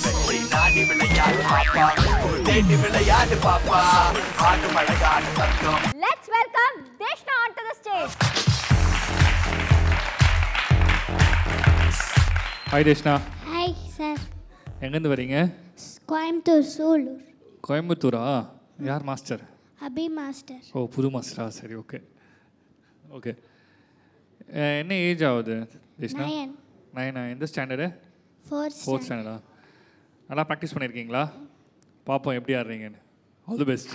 வெற்றி நாடி விளையாடு பாப்பா தேடி விளையாடு பாப்பா ஆடு மழகாடு தந்தோம். Let's welcome Deshna onto the stage. Hi Deshna. Hi sir. எங்கேருந்து வரீங்க? கோயம்புத்தூர் சூலூர். கோயம்புத்தூரா? யார் மாஸ்டர்? அபி மாஸ்டர். ஓ புது மாஸ்டரா? சரி ஓகே ஓகே. என்ன ஏஜ் ஆகுது Deshna? 9. எந்த ஸ்டாண்டர்டு? 4th ஸ்டாண்டர்டா? நல்லா ப்ராக்டிஸ் பண்ணியிருக்கீங்களா? பார்ப்போம் எப்படி ஆடுறீங்கன்னு. All the best.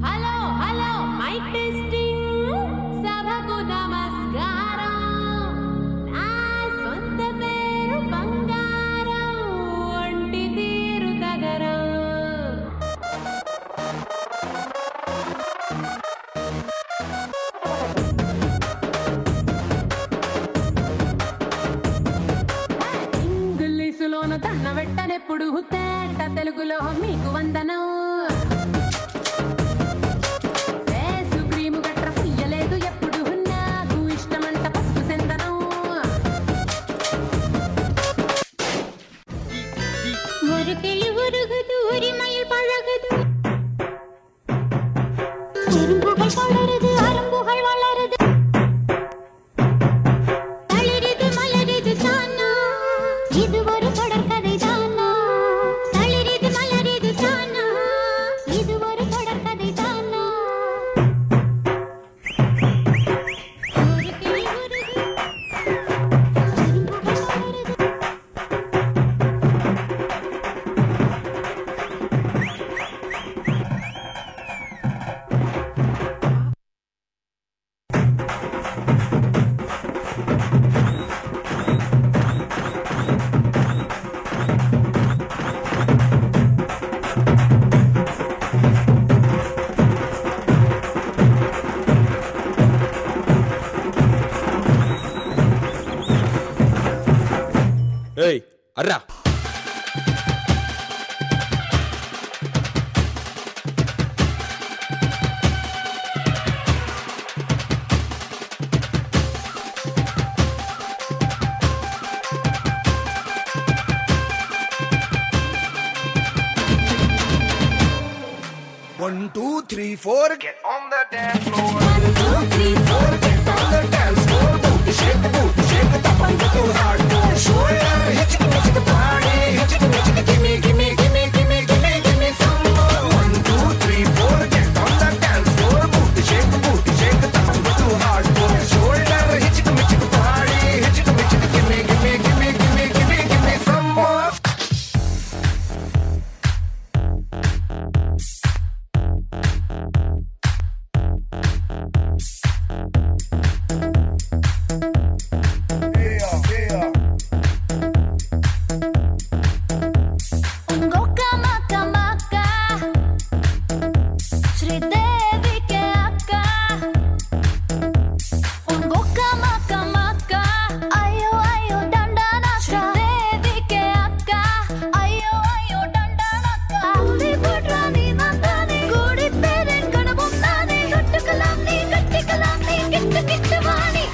Hello hello mike testing சபகு நமஸ்காரம் நான் சொந்த பேரு பங்காரம் ஒண்டி தீரு தகரம் ఇంగ్లీషులోను తన్న వెట్టనెప్పుడు తేట తెలుగులో మీకు వందనం ఫేసు క్రీము గట్ర పుయ్యలేదు ఎప్పుడు నాకు ఇష్టమంట పసుపు సెందనం ஒரு கிளி உருகுது உரிமையில் பழகுது எறும்புகள் வளருது அரும்புகள் வளருது தளிருது மலருது தானா இது ஒரு தொடர்கதை தானா தளிருது மலருது தானா இது ஒரு தொடர்கதை தானா ஒரு கிளி உருகுது எறும்புகள் வளருது ஏய் அர்ரா One, two, three, four, get on the dance floor. 1 2 3 4 Get on the dance floor. Booty shake the top and get too hard. Shoulder, hit the party, hit the give me, give me, give me, give me, give me, give me some more. 1 2 3 4, get on the dance floor. Booty shake the top and get too hard. Shoulder, hit the party, hit the give me, give me, give me, give me, give me, give me some more. Ungoka maka maka Sridevi ke akka Ungoka maka maka Ayo ayo dandana Sridevi ke akka Ayo ayo dandana Kudi pudrani nandani Gudi peren kanabundani Kattukalam ni kittu kittu vani.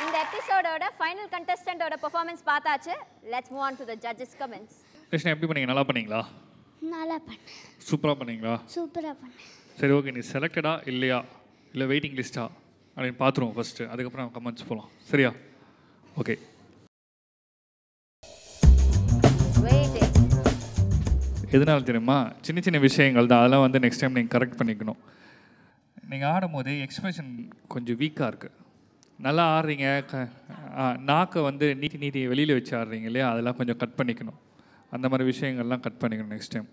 இந்த எபிசோடோட final கண்டெஸ்டன்ட்டோட performance பார்த்தாச்சு. Let's move on to the judges comments. Deshna எப்படி பண்ணீங்க? நல்லா பண்ணீங்களா? நல்லா பண்ணேன் சூப்பராக பண்ணீங்களா? சூப்பரா பண்ணேன் சரி ஓகே. நீ செலக்டடா இல்லையா இல்லை வெயிட்டிங் லிஸ்ட்டா அப்படின்னு பார்த்துருவோம் ஃபஸ்ட்டு. அதுக்கப்புறம் கமெண்ட்ஸ் போகலாம். சரியா? ஓகே. வெயிட்டிங். எதனால தெரியுமா? சின்ன சின்ன விஷயங்கள் தான். அதெல்லாம் வந்து நெக்ஸ்ட் டைம் நீங்கள் கரெக்ட் பண்ணிக்கணும். நீங்கள் ஆடும்போது எக்ஸ்பிரஷன் கொஞ்சம் வீக்காக இருக்குது. நல்லா ஆடுறீங்க, நாக்கை வந்து நீட்டி வெளியில் வச்சு ஆடுறீங்க இல்லையா, அதெல்லாம் கொஞ்சம் கட் பண்ணிக்கணும். அந்த மாதிரி விஷயங்கள்லாம் கட் பண்ணிக்கணும் நெக்ஸ்ட் டைம்.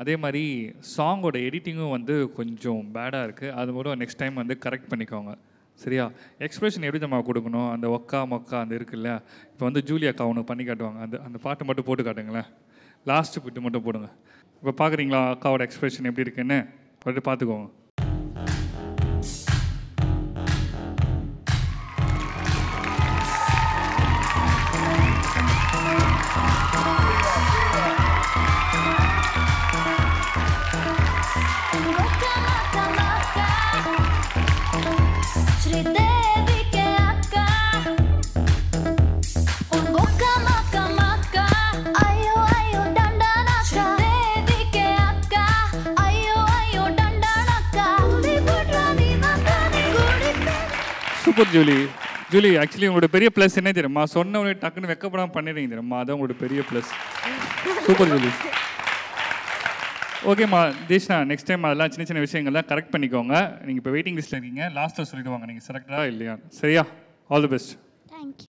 அதே மாதிரி சாங்கோட எடிட்டிங்கும் வந்து கொஞ்சம் பேடாக இருக்குது. அது மூலம் நெக்ஸ்ட் டைம் வந்து கரெக்ட் பண்ணிக்கோங்க. சரியா? எக்ஸ்பிரஷன் எப்படி நம்ம கொடுக்கணும்? அந்த ஒக்கா மொக்கா அந்த இருக்குல்ல, இப்போ வந்து ஜூலியாக்கா ஒன்று பண்ணி காட்டுவாங்க. அந்த பாட்டு மட்டும் போட்டு காட்டுங்களேன். லாஸ்ட்டு பிட்டு மட்டும் போடுங்க. இப்போ பார்க்குறீங்களா அக்காவோட எக்ஸ்பிரஷன் எப்படி இருக்குன்னு? போட்டு பார்த்துக்கோங்க. Super Julie. ஜூலி ஆக்சுவலி உங்களோட பெரிய ப்ளஸ் என்ன தெரியுமா, சொன்ன உடனே டக்குன்னு வெக்கப்படாமல் பண்ணிடுறீங்க தெரியுமா, அதான் உங்களோட பெரிய ப்ளஸ். Super Julie. ஓகேம்மா தீஷ்ணா, நெக்ஸ்ட் டைம் அதெல்லாம் சின்ன சின்ன விஷயங்கள்லாம் கரெக்ட் பண்ணிக்கோங்க. நீங்கள் இப்போ வெயிட்டிங் லிஸ்ட்டில் இருக்கீங்க, லாஸ்ட்டில் சொல்லிவிடுவாங்க நீங்கள் செலக்டடா இல்லையா. சரியா? All the best. தேங்க்யூ.